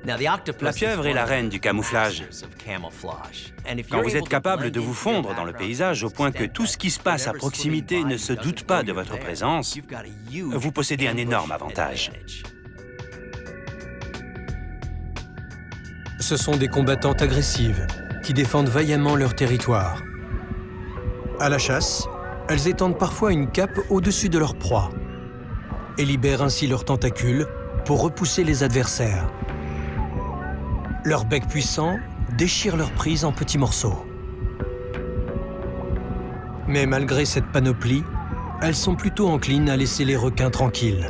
La pieuvre est la reine du camouflage. Quand vous êtes capable de vous fondre dans le paysage au point que tout ce qui se passe à proximité ne se doute pas de votre présence, vous possédez un énorme avantage. Ce sont des combattantes agressives qui défendent vaillamment leur territoire. À la chasse, elles étendent parfois une cape au-dessus de leur proie et libèrent ainsi leurs tentacules pour repousser les adversaires. Leur bec puissant déchire leur prise en petits morceaux. Mais malgré cette panoplie, elles sont plutôt enclines à laisser les requins tranquilles.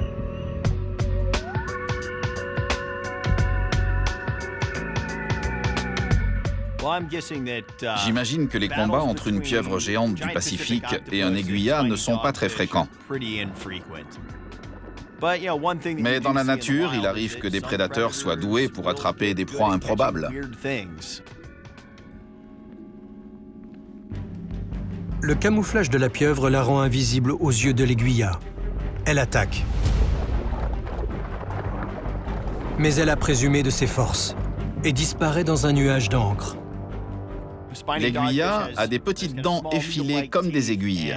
J'imagine que les combats entre une pieuvre géante du Pacifique et un aiguillat ne sont pas très fréquents. Mais dans la nature, il arrive que des prédateurs soient doués pour attraper des proies improbables. Le camouflage de la pieuvre la rend invisible aux yeux de l'aiguillat. Elle attaque. Mais elle a présumé de ses forces et disparaît dans un nuage d'encre. L'aiguillat a des petites dents effilées comme des aiguilles.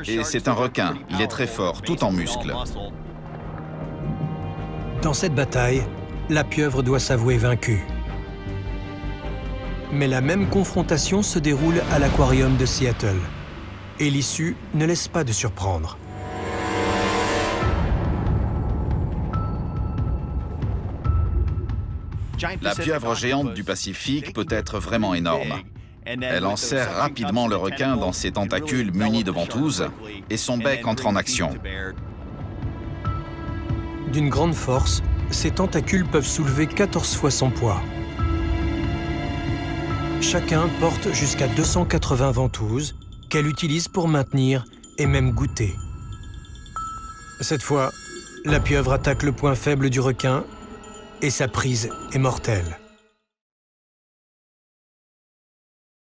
Et c'est un requin, il est très fort, tout en muscles. Dans cette bataille, la pieuvre doit s'avouer vaincue. Mais la même confrontation se déroule à l'aquarium de Seattle. Et l'issue ne laisse pas de surprendre. La pieuvre géante du Pacifique peut être vraiment énorme. Elle enserre rapidement le requin dans ses tentacules munis de ventouses et son bec entre en action. D'une grande force, ces tentacules peuvent soulever 14 fois son poids. Chacun porte jusqu'à 280 ventouses qu'elle utilise pour maintenir et même goûter. Cette fois, la pieuvre attaque le point faible du requin et sa prise est mortelle.